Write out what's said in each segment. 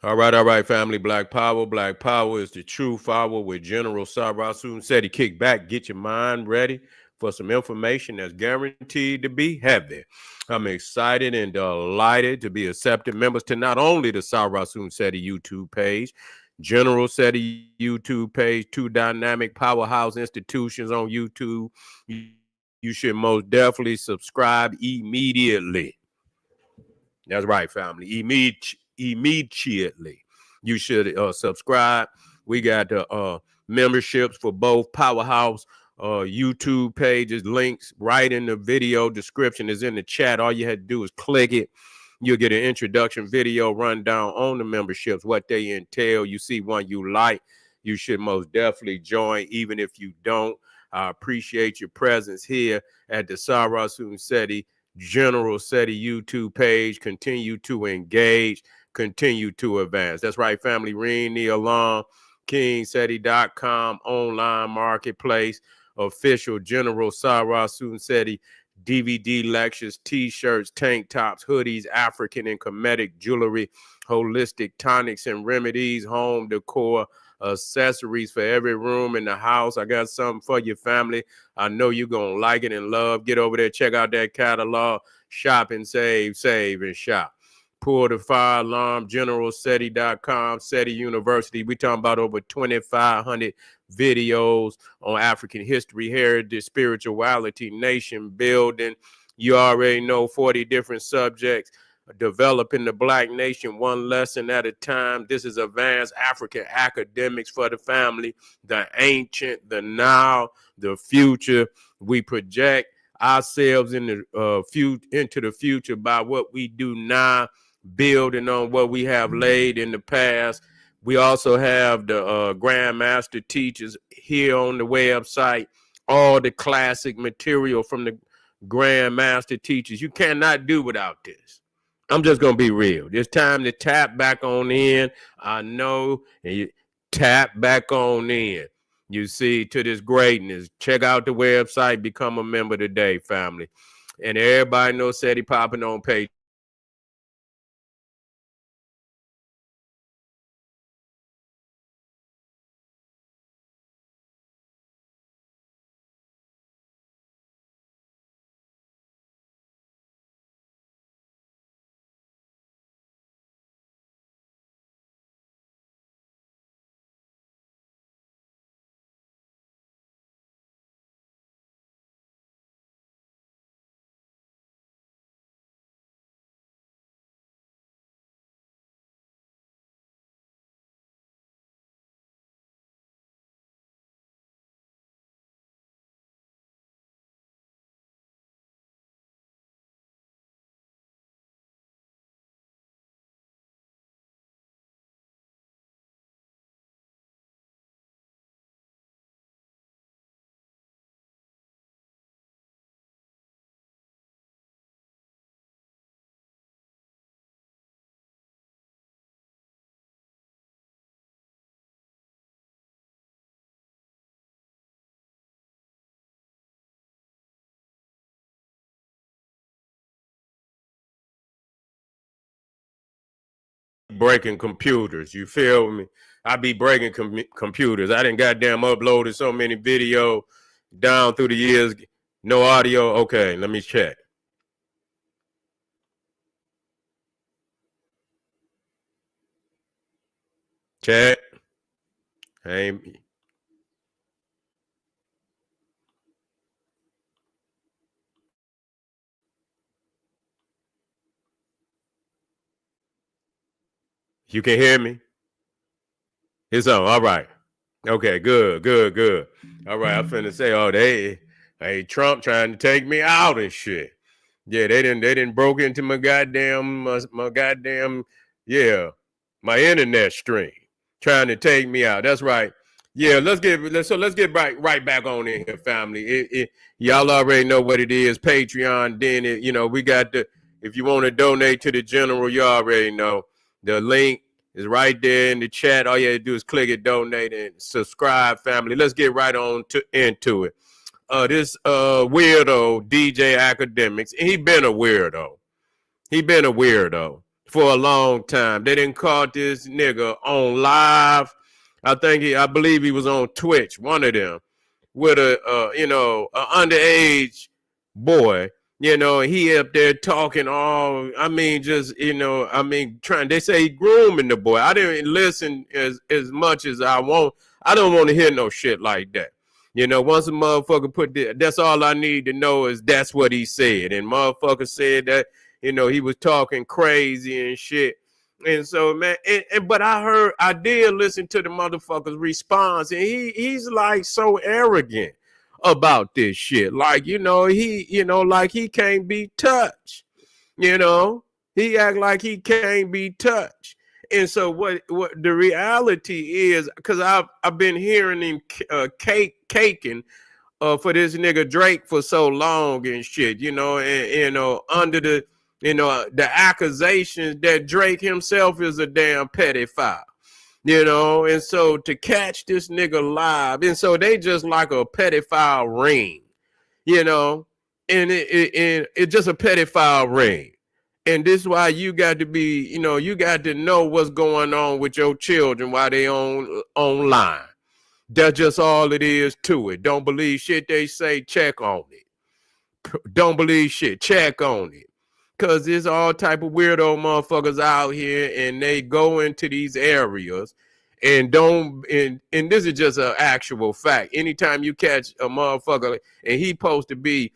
All right, family. Black Power. Black Power is the true power with General Sarasun said he kick back, get your mind ready for some information that's guaranteed to be heavy. I'm excited and delighted to be accepted members to not only the Sarasun Seti YouTube page, General Seti YouTube page, two dynamic powerhouse institutions on YouTube. You should most definitely subscribe immediately. That's right, family. Immediately. You should subscribe. We got the memberships for both powerhouse YouTube pages. Links right in the video description is in the chat. All you had to do is click it. You'll get an introduction video rundown on the memberships, what they entail. You see one you like, you should most definitely join, even if you don't. I appreciate your presence here at the Sarasun Seti General Seti YouTube page. Continue to engage, continue to advance. That's right, family. Ring the alarm. KingSeti.com online marketplace. Official General Sarasun Seti DVD lectures, t-shirts, tank tops, hoodies, African and Kemetic jewelry, holistic tonics and remedies, home decor, accessories for every room in the house. I got something for your family. I know you're going to like it and love. Get over there, check out that catalog, shop and save, save and shop. Pull the fire alarm, generalseti.com, Seti University. We talking about over 2,500 videos on African history, heritage, spirituality, nation building. You already know 40 different subjects. Developing the Black nation one lesson at a time. This is advanced African academics for the family, the ancient, the now, the future. We project ourselves in the into the future by what we do now, building on what we have laid in the past. We also have the Grandmaster teachers here on the website, all the classic material from the Grandmaster teachers. You cannot do without this. I'm just going to be real. It's time to tap back on in. I know, and you tap back on in. You see, to this greatness. Check out the website. Become a member today, family. And everybody knows Seti popping on Patreon. Breaking computers. You feel me? I be breaking computers. I didn't goddamn uploaded so many videos down through the years. No audio. Okay, let me check. Check. Hey, you can hear me? It's on. All right. Okay, good, good, good. All right, I'm finna say, oh, hey, Trump trying to take me out and shit. Yeah, they didn't broke into my goddamn, yeah, my internet stream, trying to take me out. That's right. Yeah, let's get right back on in here, family. Y'all already know what it is. Patreon, then we got the, if you want to donate to the general, you already know the link is right there in the chat. All you have to do is click it, donate, and subscribe, family. Let's get right on into it. This weirdo DJ Akademiks, he been a weirdo. for a long time. They didn't caught this nigga on live. I believe he was on Twitch, one of them, with a underage boy, and he up there talking all, trying, they say he grooming the boy. I didn't listen as much as I want. I don't want to hear no shit like that. Once a motherfucker that's all I need to know is that's what he said. And motherfucker said that, he was talking crazy and shit. And so, man, but I did listen to the motherfucker's response, and he's like so arrogant about this shit. Like, like he can't be touched. He act like he can't be touched. And so what the reality is, because I've been hearing him caking for this nigga Drake for so long and shit, and under the accusations that Drake himself is a damn pedophile, and so to catch this nigga live, and so they just like a pedophile ring, and it's just a pedophile ring. And this is why you got to be, you got to know what's going on with your children while they online. That's just all it is to it. Don't believe shit they say, check on it. Don't believe shit, check on it. Because there's all type of weirdo motherfuckers out here, and they go into these areas and this is just an actual fact. Anytime you catch a motherfucker and he supposed to be,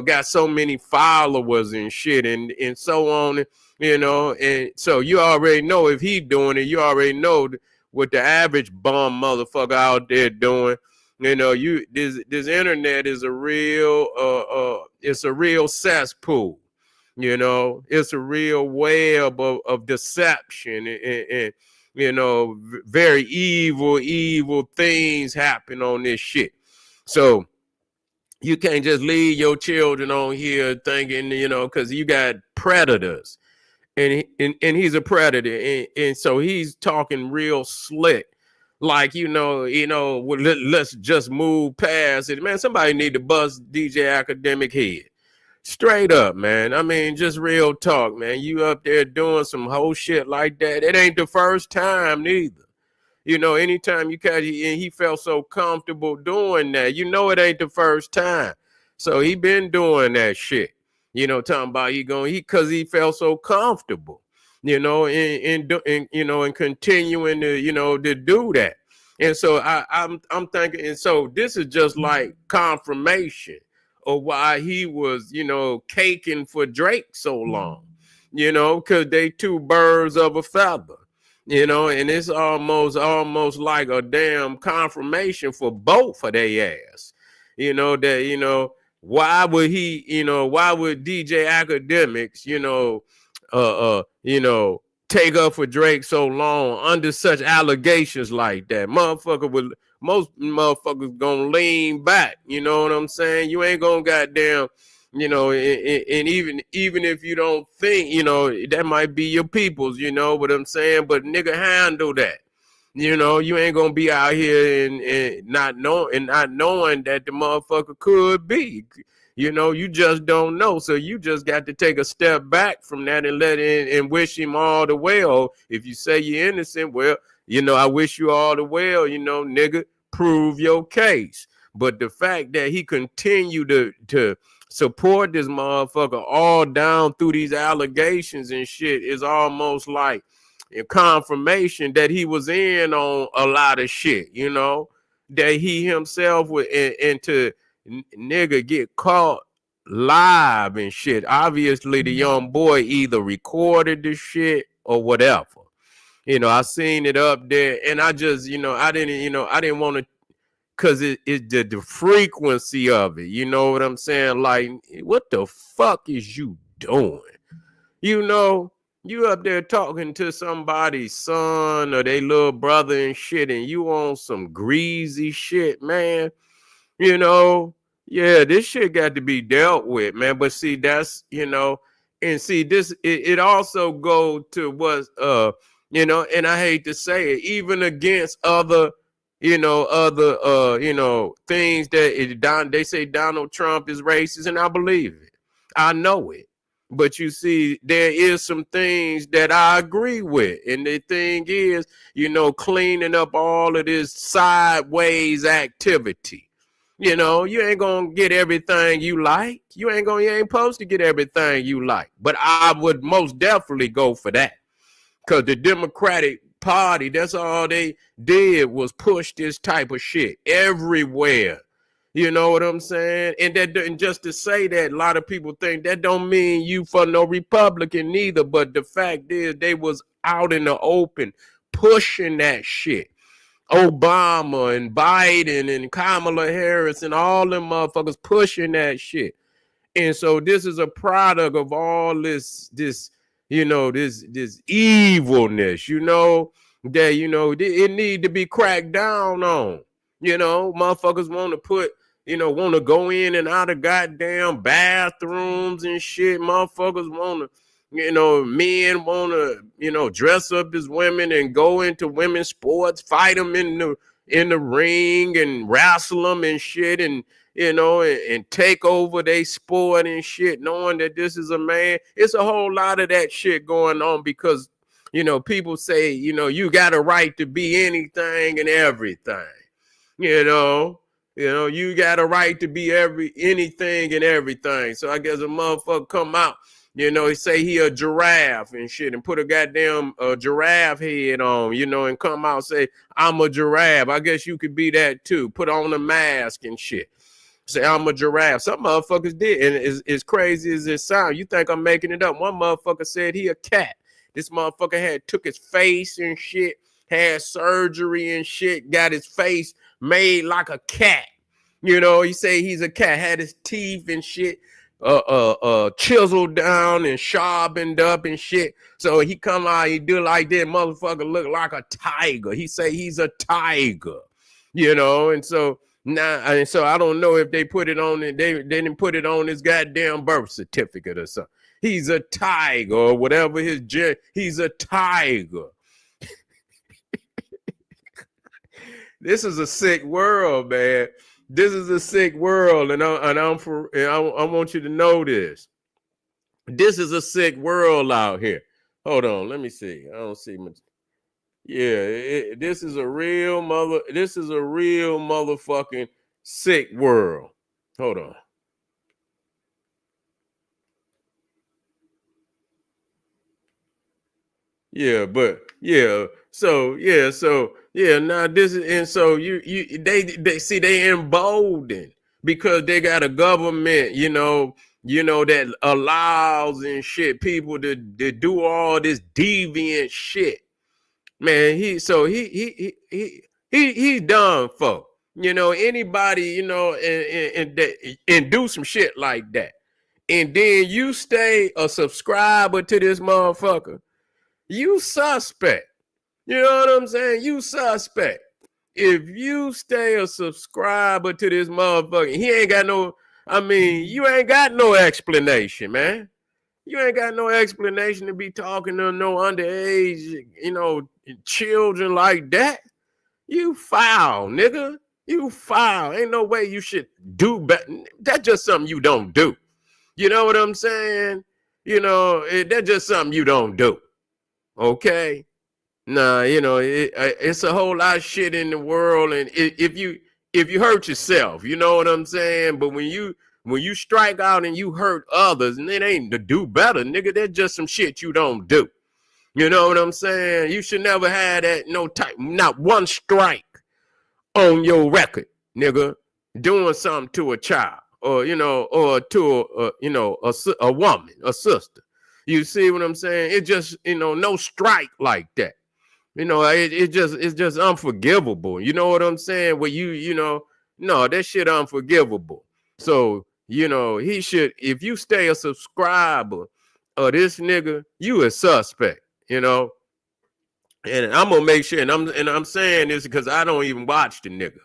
got so many followers and shit and so on, and so you already know if he doing it, you already know what the average bum motherfucker out there doing. This internet is a real it's a real cesspool. It's a real web of deception and very evil things happen on this shit. So you can't just leave your children on here thinking, because you got predators, and he's a predator, and so he's talking real slick, like let's just move past it, man. Somebody need to bust DJ Academic head. Straight up, man. I mean, just real talk, man. You up there doing some whole shit like that. It ain't the first time neither. Anytime you catch it, and he felt so comfortable doing that, it ain't the first time. So he been doing that shit. Talking about because he felt so comfortable, and continuing to do that. And so I'm thinking, and so this is just like confirmation of why he was, caking for Drake so long, because they two birds of a feather, and it's almost like a damn confirmation for both of their ass, that, why would why would DJ Academics, take up for Drake so long under such allegations like that? Most motherfuckers gonna lean back, you know what I'm saying? You ain't gonna goddamn, and even if you don't think, that might be your people's, you know what I'm saying? But nigga, handle that. You ain't gonna be out here and not knowing that the motherfucker could be. You just don't know. So you just got to take a step back from that and let in and wish him all the well. If you say you're innocent, well, I wish you all the well, nigga, prove your case. But the fact that he continued to support this motherfucker all down through these allegations and shit is almost like a confirmation that he was in on a lot of shit, that he himself would into nigga get caught live and shit. Obviously the young boy either recorded the shit or whatever. I seen it up there, and I just, I didn't want to, because it's the frequency of it. You know what I'm saying? Like, what the fuck is you doing? You up there talking to somebody's son or their little brother and shit, and you on some greasy shit, man. Yeah, this shit got to be dealt with, man. But see, that's, and see, this, it also go to what's, and I hate to say it, even against other, things that they say Donald Trump is racist, and I believe it. I know it. But you see, there is some things that I agree with. And the thing is, cleaning up all of this sideways activity. You ain't gonna get everything you like. You ain't supposed to get everything you like. But I would most definitely go for that. Because the Democratic Party, that's all they did was push this type of shit everywhere. You know what I'm saying? And just to say that, a lot of people think that don't mean you for no Republican neither. But the fact is, they was out in the open pushing that shit. Obama and Biden and Kamala Harris and all them motherfuckers pushing that shit. And so this is a product of all this evilness, that, it need to be cracked down on. Motherfuckers want to want to go in and out of goddamn bathrooms and shit. Motherfuckers want to, men want to, dress up as women and go into women's sports, fight them in the ring and wrestle them and shit, and and take over their sport and shit, knowing that this is a man. It's a whole lot of that shit going on because, people say, you got a right to be anything and everything. You got a right to be anything and everything. So I guess a motherfucker come out, he say he a giraffe and shit and put a goddamn giraffe head on, and come out and say, I'm a giraffe. I guess you could be that too. Put on a mask and shit. Say I'm a giraffe. Some motherfuckers did, and as crazy as it sounds, you think I'm making it up. One motherfucker said he a cat. This motherfucker took his face and shit, had surgery and shit, got his face made like a cat. He say he's a cat, had his teeth and shit chiseled down and sharpened up and shit. So he come out, he do like that, motherfucker look like a tiger. He say he's a tiger, and so now, and so I don't know if they put it on it. They didn't put it on his goddamn birth certificate or something. He's a tiger or whatever he's a tiger. This is a sick world, man. This is a sick world, and I want you to know this. This is a sick world out here. Hold on, let me see. I don't see much. Yeah, this is a real motherfucking sick world. Hold on. Yeah, but yeah, so now this is, and so they see they emboldened because they got a government, that allows and shit people to do all this deviant shit. Man, he's done for. Anybody, and do some shit like that. And then you stay a subscriber to this motherfucker. You suspect. You know what I'm saying? You suspect. If you stay a subscriber to this motherfucker, he ain't got you ain't got no explanation, man. You ain't got no explanation to be talking to no underage, children like that. You foul, nigga. You foul. Ain't no way you should do better. That's just something you don't do. You know what I'm saying? That's just something you don't do. Okay? Nah, it's a whole lot of shit in the world, and if you hurt yourself, you know what I'm saying? But when you strike out and you hurt others, and it ain't to do better, nigga, that's just some shit you don't do. You know what I'm saying? You should never have that not one strike on your record, nigga, doing something to a child or to a woman, a sister. You see what I'm saying? It just, no strike like that. It's just unforgivable. You know what I'm saying? Where no, that shit unforgivable. So, he should, if you stay a subscriber of this nigga, you a suspect, And I'm gonna make sure, and I'm saying this because I don't even watch the nigga.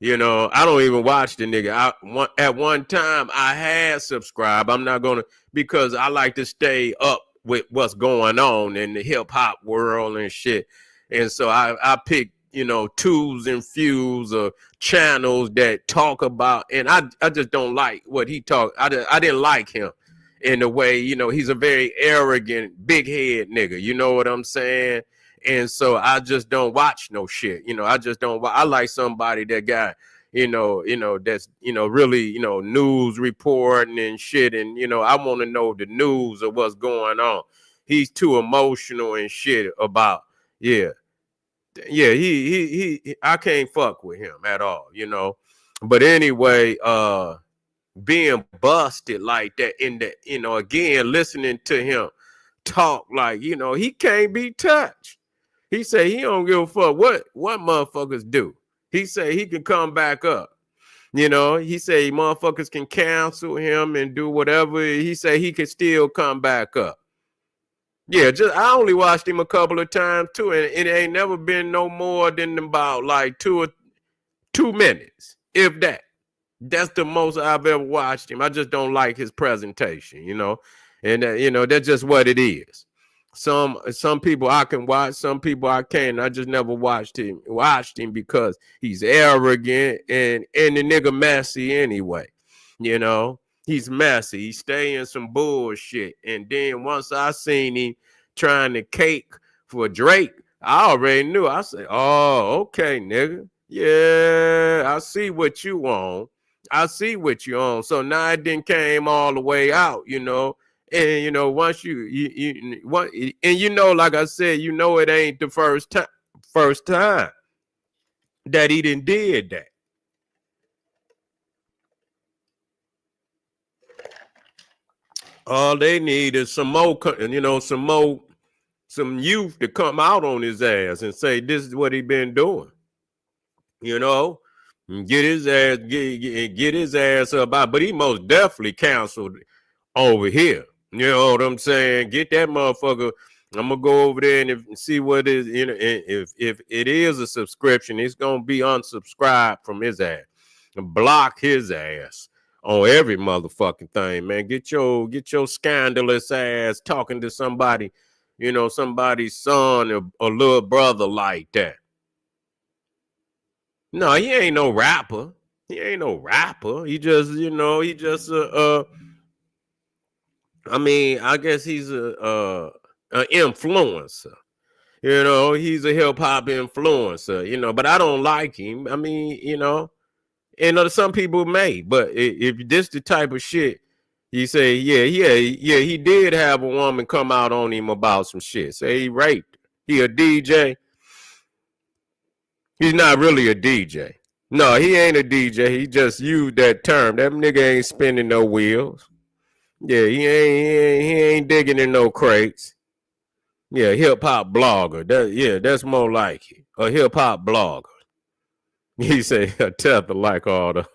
I don't even watch the nigga. At one time I had subscribed. I'm not gonna, because I like to stay up with what's going on in the hip hop world and shit. And so I pick, twos and fews of channels that talk about, and I just don't like what he talk. I didn't like him. in a way, you know, he's a very arrogant, big head nigga. You know what I'm saying? And so I just don't watch no shit. You know, I just don't. I like somebody that got, that's, really, news reporting and shit. And, I want to know the news of what's going on. He's too emotional and shit about, yeah. Yeah, he I can't fuck with him at all, But anyway, being busted like that in the, again, listening to him talk like, he can't be touched. He say he don't give a fuck what motherfuckers do. He say he can come back up. He say motherfuckers can cancel him and do whatever. He say he can still come back up. Yeah, I only watched him a couple of times too, and it ain't never been no more than about like 2 minutes, if that. That's the most I've ever watched him. I just don't like his presentation, and that's just what it is. Some people I can watch, some people I can't. I just never watched him because he's arrogant and the nigga messy anyway. He's messy. He stay in some bullshit. And then once I seen him trying to cake for Drake, I already knew. I said, oh, okay, nigga. Yeah, I see what you want. I see what you on. So now it didn't came all the way out, And once like I said, it ain't the first time that he did that. All they need is some youth to come out on his ass and say this is what he been doing. Get his ass up out. But he most definitely canceled over here. You know what I'm saying? Get that motherfucker. I'm gonna go over there and see what is, if it is a subscription, it's gonna be unsubscribed from his ass. And block his ass on every motherfucking thing, man. Get your scandalous ass talking to somebody, somebody's son or little brother like that. No, he ain't no rapper. He ain't no rapper. He just, I mean, I guess he's an influencer. He's a hip hop influencer, but I don't like him. I mean, and some people may, but if this the type of shit, you say, yeah, he did have a woman come out on him about some shit. Say he raped her. He a DJ. He's not really a DJ. No, he ain't a DJ. He just used that term. That nigga ain't spinning no wheels. Yeah, he ain't digging in no crates. Yeah, hip hop blogger. That's more like it. A hip hop blogger. He say a tether like all the.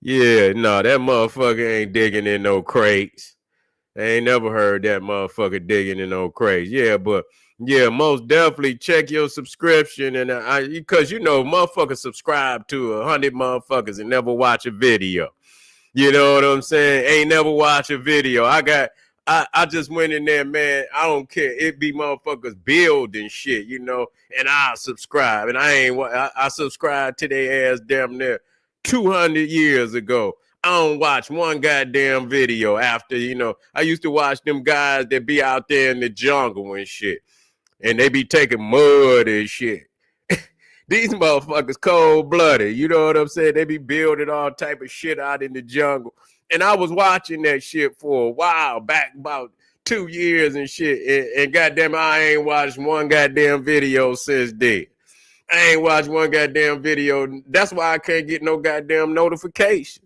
Yeah, no, that motherfucker ain't digging in no crates. I ain't never heard that motherfucker digging in no crates. Yeah, but yeah, most definitely check your subscription, and because motherfuckers subscribe to 100 motherfuckers and never watch a video. You know what I'm saying? Ain't never watch a video. I just went in there, man. I don't care. It be motherfuckers building shit, and I subscribe. And I subscribed to their ass damn near 200 years ago. I don't watch one goddamn video after, I used to watch them guys that be out there in the jungle and shit. And they be taking mud and shit. These motherfuckers cold-blooded. You know what I'm saying? They be building all type of shit out in the jungle. And I was watching that shit for a while, back about 2 years and shit. And goddamn, I ain't watched one goddamn video since then. I ain't watched one goddamn video. That's why I can't get no goddamn notification.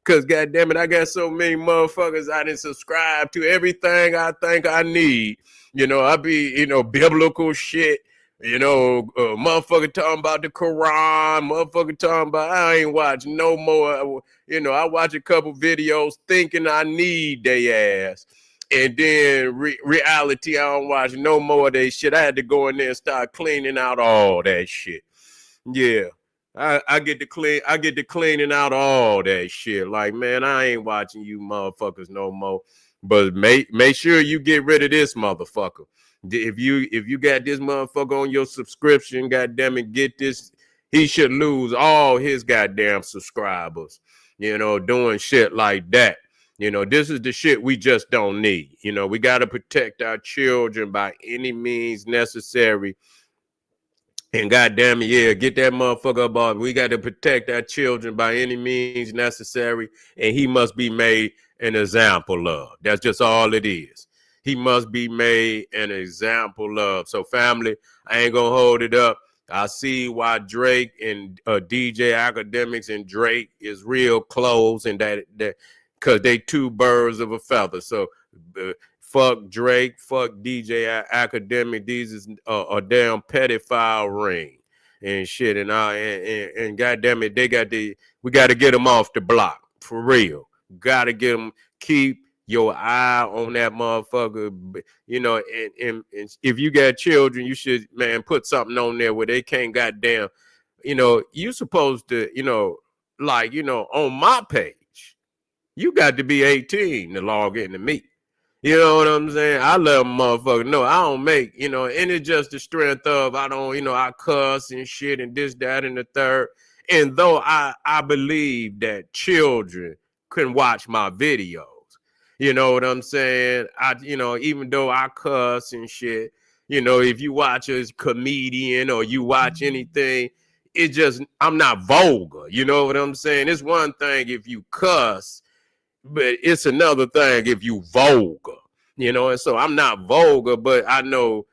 Because goddamn it, I got so many motherfuckers I didn't subscribe to everything I think I need. I be, biblical shit. Motherfucker talking about the Quran, motherfucker talking about, I ain't watch no more. I watch a couple videos thinking I need they ass. And then reality, I don't watch no more of that shit. I had to go in there and start cleaning out all that shit. Yeah. I get to cleaning out all that shit. Like, man, I ain't watching you motherfuckers no more. But make sure you get rid of this motherfucker. If you got this motherfucker on your subscription, goddamn it, get this. He should lose all his goddamn subscribers. doing shit like that. This is the shit we just don't need. We got to protect our children by any means necessary. And goddamn it, yeah, get that motherfucker up off. We got to protect our children by any means necessary, and he must be made an example of. That's just all it is. He must be made an example of. So, family, I ain't gonna hold it up. I see why Drake and DJ Akademiks and Drake is real close, and that because they two birds of a feather. So, fuck Drake, fuck DJ Academic. These is a damn pedophile ring and shit. And goddamn it, we got to get them off the block for real. Got to get them. Keep your eye on that motherfucker. And if you got children, you should, man, put something on there where they can't goddamn. You supposed to, on my page, you got to be 18 to log into me. You know what I'm saying? I let a motherfucker know I don't make, and it's just the strength of I cuss and shit and this, that, and the third. And though I believe that children can watch my videos, you know what I'm saying? Even though I cuss and shit, if you watch a comedian or you watch anything, I'm not vulgar. You know what I'm saying? It's one thing if you cuss, but it's another thing if you vulgar, and so I'm not vulgar, but I know,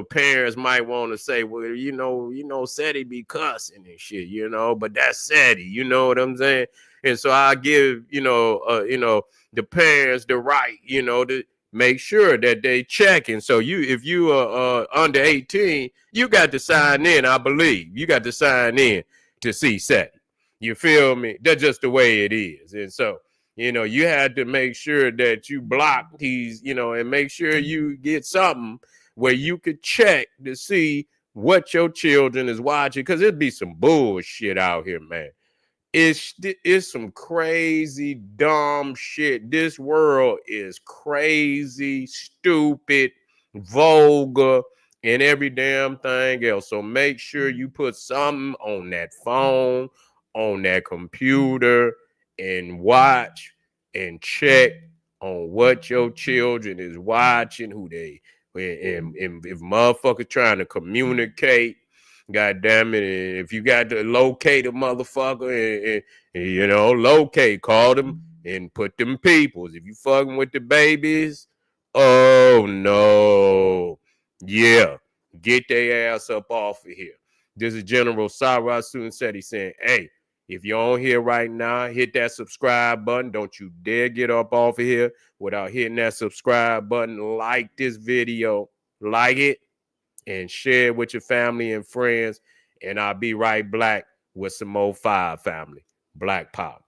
parents might want to say, well, Seti be cussing and shit, but that's Seti, you know what I'm saying? And so I give, the parents the right, to make sure that they check. And so if you are under 18, you got to sign in, I believe. You got to sign in to see Seti. You feel me? That's just the way it is. And so, you had to make sure that you block these, and make sure you get something where you could check to see what your children is watching, because it'd be some bullshit out here, man. It's some crazy, dumb shit. This world is crazy, stupid, vulgar, and every damn thing else. So make sure you put something on that phone, on that computer, and watch and check on what your children is watching, and if motherfuckers trying to communicate, God damn it. And if you got to locate a motherfucker and locate, call them and put them peoples. If you fucking with the babies, oh no. Yeah. Get their ass up off of here. This is General Sarah Sunseti saying, hey, if you're on here right now, hit that subscribe button. Don't you dare get up off of here without hitting that subscribe button. Like this video. Like it. And share it with your family and friends. And I'll be right back with some more Five family. Black Pop.